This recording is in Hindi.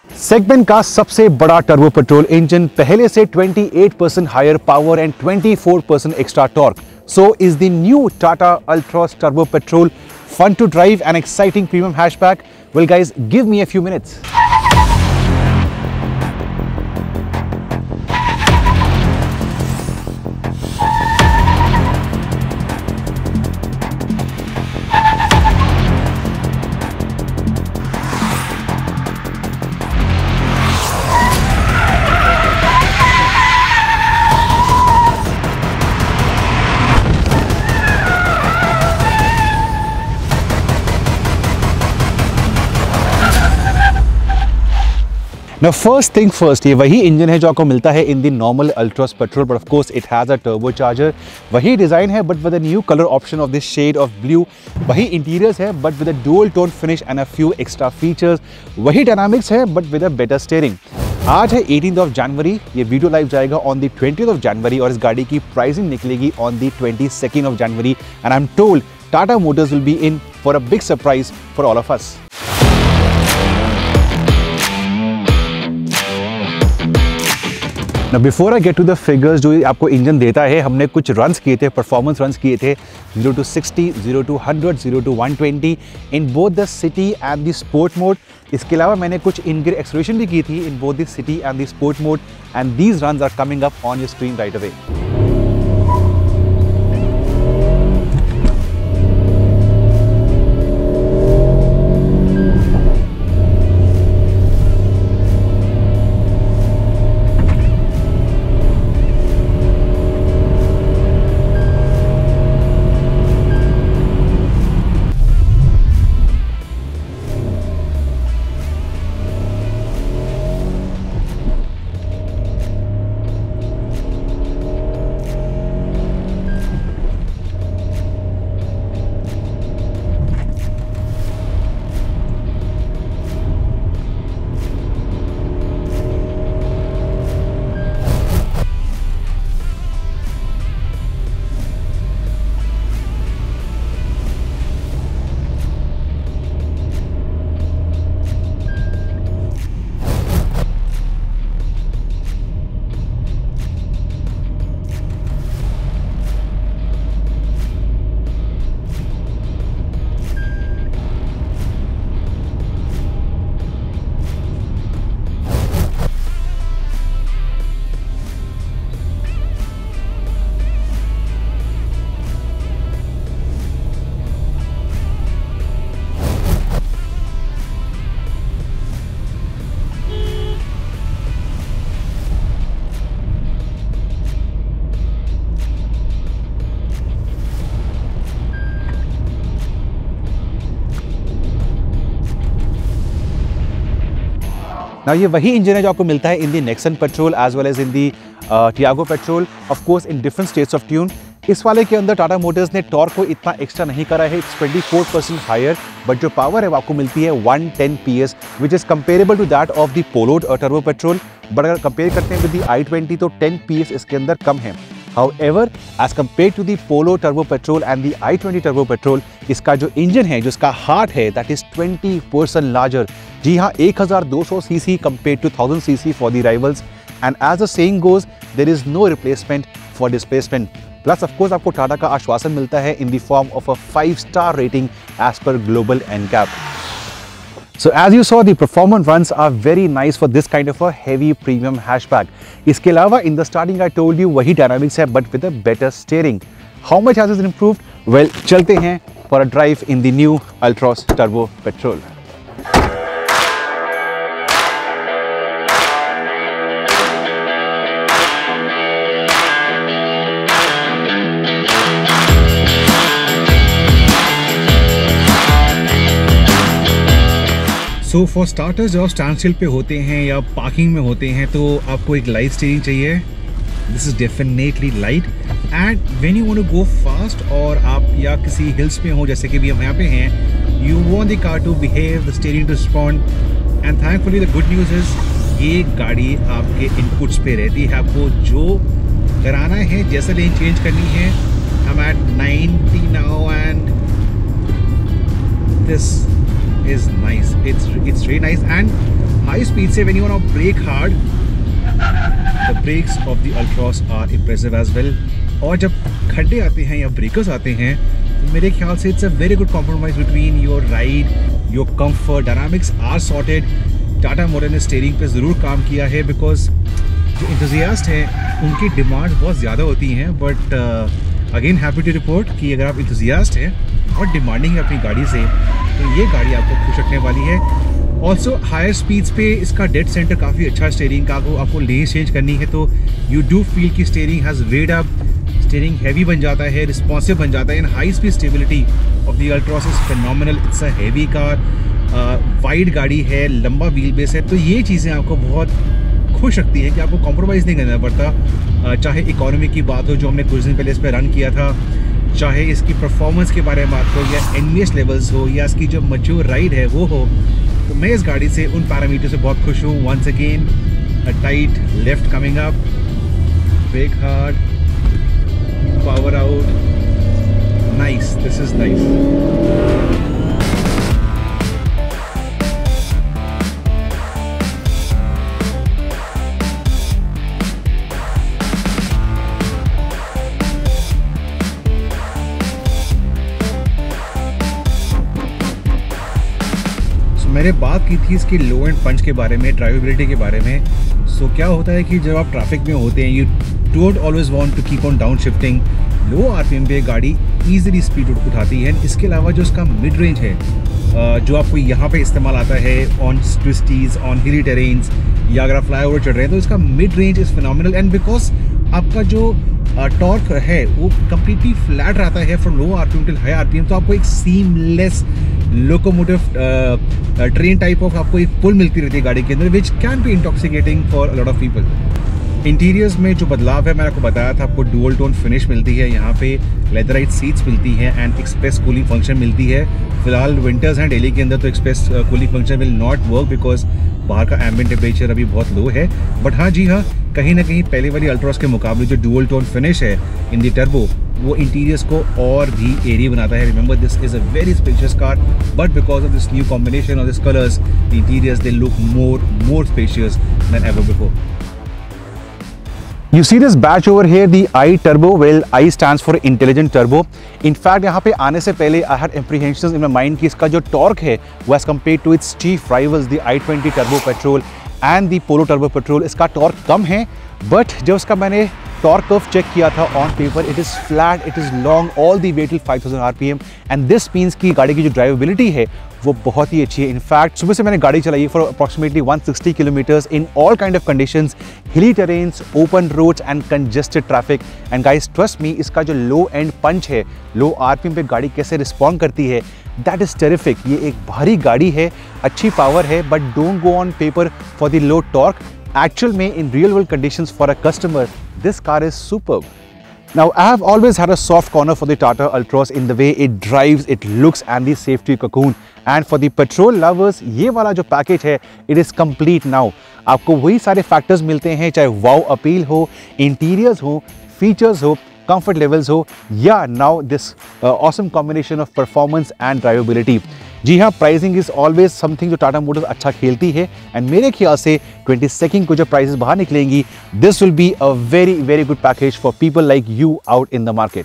सेगमेंट का सबसे बड़ा टर्बो पेट्रोल इंजन, पहले से 28% higher power and 24% extra torque. So is the new Tata Altroz Turbo Petrol fun to drive and exciting premium hatchback? Well guys, give me a few minutes. Now first thing first, ये वही इंजन है जो आपको मिलता है in the normal Altroz petrol, but of course it has a turbocharger. वही डिज़ाइन है but with a new colour option of this shade of blue. वही इंटीरियर्स है but with a dual tone finish and a few extra features. वही डायनामिक्स है but with a better steering. आज है 18th ऑफ जनवरी, ये वीडियो लाइव जाएगा on the 20th of January और इस गाड़ी की प्राइसिंग निकलेगी on the 22nd of January. And I am told Tata Motors will be in for a big surprise for all of us. Now before I get to the figures जो आपको इंजन देता है, हमने कुछ रन्स किए थे, परफॉर्मेंस रन्स किए थे 0 to 60, 0 to 100, 0 to 120 in both the city and the sport mode. इसके अलावा मैंने कुछ इन गियर एक्सेलरेशन भी की थी in both the city and the sport mode, and these runs are coming up on your screen right away. Now ये वही इंजन है जो आपको मिलता है in the Nexon petrol as well as in the Tiago petrol, of course in different states of tune. इस वाले के अंदर टाटा मोटर्स ने टॉर्क को इतना एक्स्ट्रा नहीं करा है, इट्स 24% हायर, बट जो पावर है वो आपको मिलती है 110 PS which is comparable to that of the Polo turbo petrol. But अगर कंपेयर करते हैं विद द i20 तो 10 PS इसके अंदर कम है. However, as compared to the Polo Turbo Petrol and the i20 Turbo Petrol, इसका जो इंजन है, जो इसका हार्ट है, that is 20% larger. जी हाँ, 1200 cc compared to 1000 cc for the rivals. And as the saying goes, there is no replacement for displacement. Plus, of course, आपको टाटा का आश्वासन मिलता है in the form of a 5-star rating as per Global NCAP. So as you saw, the performance runs are very nice for this kind of a heavy premium hatchback. इसके अलावा in the starting I told you वही dynamics है but with a better steering. How much has it improved? Well, चलते हैं for a drive in the new Altroz Turbo Petrol. So for starters जब आप स्टैंड स्टिल पे होते हैं या पार्किंग में होते हैं तो आपको एक लाइट स्टीयरिंग चाहिए. This is definitely light. And when you want to go fast और आप या किसी हिल्स में हो जैसे कि भी हम यहाँ पे हैं, you want the car to behave, the steering to respond. And thankfully the good news is ये गाड़ी आपके इनपुट्स पे रहती है. आपको जो कराना है, जैसा लेन चेंज करनी है. हम at 90 now and this is nice. It's really nice and high speed से when you want to brake hard, the brakes of the Altroz are impressive as well. और जब खड्डे आते हैं या ब्रेकर्स आते हैं तो मेरे ख्याल से it's a very good compromise between your ride, your comfort. Dynamics are sorted. Tata motor ने स्टीयरिंग पे ज़रूर काम किया है बिकॉज जो इंथुजियास्ट हैं उनकी डिमांड बहुत ज़्यादा होती हैं, but again happy to report कि अगर आप इंथुजियास्ट हैं और डिमांडिंग है अपनी गाड़ी से तो ये गाड़ी आपको खुश रखने वाली है। ऑल्सो हायर स्पीड्स पे इसका डेड सेंटर काफ़ी अच्छा स्टीयरिंग का, आपको लेन चेंज करनी है तो यू डू फील कि steering has weighed up, steering heavy बन जाता है, रिस्पॉन्सिव बन जाता है। And high speed stability of the Altroz is phenomenal. It's a heavy car, wide गाड़ी है, लंबा व्हील बेस है, तो ये चीज़ें आपको बहुत खुश रखती हैं कि आपको कॉम्प्रोमाइज़ नहीं करना पड़ता। चाहे इकोनॉमी की बात हो जो हमने कुछ दिन पहले इस पर रन किया था, चाहे इसकी परफॉर्मेंस के बारे में बात हो, या एनवीएस लेवल्स हो, या इसकी जो मैच्योर राइड है वो हो, तो मैं इस गाड़ी से उन पैरामीटर से बहुत खुश हूँ। Once again a tight left coming up, brake hard, power out, nice, this is nice. मैंने बात की थी इसकी लो एंड पंच के बारे में, ड्राइवेबिलिटी के बारे में। सो क्या होता है कि जब आप ट्रैफिक में होते हैं, you don't always want to keep on down shifting. Low RPM पे गाड़ी ईजिली स्पीड उठाती है। इसके अलावा जो इसका मिड रेंज है, जो आपको यहाँ पे इस्तेमाल आता है ऑन ट्विस्टीज, ऑन हिली टेरेन्स, या अगर आप फ्लाई ओवर चढ़ रहे हैं तो इसका mid range is phenomenal. And because आपका जो टॉर्क है वो कम्प्लीटली फ्लैट रहता है from low RPM till high RPM, तो आपको एक seamless locomotive train type of आपको एक पुल मिलती रहती है गाड़ी के अंदर, which can be intoxicating for a lot of people. Interiors में जो बदलाव है मैंने आपको बताया था, आपको डुअल टोन फिनिश मिलती है, यहाँ पे लेदराइट सीट्स मिलती हैं एंड एक्सप्रेस कूलिंग फंक्शन मिलती है। फिलहाल विंटर्स हैं दिल्ली के अंदर तो express cooling function will not work because बाहर का एम्बिएंट टेम्परेचर अभी बहुत लो है। बट हाँ जी हाँ, कहीं ना कहीं पहले वाली अल्ट्रॉस के मुकाबले जो डुअल टोन फिनिश है इन दी टर्बो, वो इंटीरियर्स को और भी एरी बनाता है। Remember this is a very spacious car, but because of this new combination of this colours, the interiors they look more spacious than ever before. You see this badge over here, the I Turbo? Well, I stands for Intelligent Turbo. In fact, यहाँ पे आने से पहले I had apprehensions in my mind कि इसका जो टॉर्क है वो as compared to its chief rivals, the i20 Turbo Petrol and the Polo Turbo Petrol, इसका टॉर्क कम है। बट जब उसका मैंने टॉर्क कर्व चेक किया था on paper, it is flat, it is long all the way till 5000 RPM. And this means की गाड़ी की जो ड्राइवेबिलिटी है वो बहुत ही अच्छी है। इनफैक्ट सुबह से मैंने गाड़ी चलाई for approximately 160 kilometres in all kind of conditions, hilly terrains, open roads and congested traffic. And guys trust me, इसका जो लो एंड पंच है, लो आरपीएम पे गाड़ी कैसे रिस्पॉन्ड करती है, दैट इज़ टेरिफिक। ये एक भारी गाड़ी है, अच्छी पावर है, but don't go on paper for the low torque. Actual में in real world conditions for a customer, this car is superb. Now I have always had a soft corner for the Tata Altroz in the way it drives, it looks and the safety cocoon. And for the petrol lovers, ये वाला जो पैकेज है, it is complete now. आपको वही सारे फैक्टर्स मिलते हैं, चाहे वाव अपील हो, इंटीरियर्स हो, फीचर्स हो, comfort levels हो, या now this awesome combination of performance and drivability. जी हाँ, प्राइसिंग इज ऑलवेज समथिंग जो टाटा मोटर्स अच्छा खेलती है। एंड मेरे ख्याल से 22 को जो प्राइसेस बाहर निकलेंगी, this will be a very good package for people like you out in the market.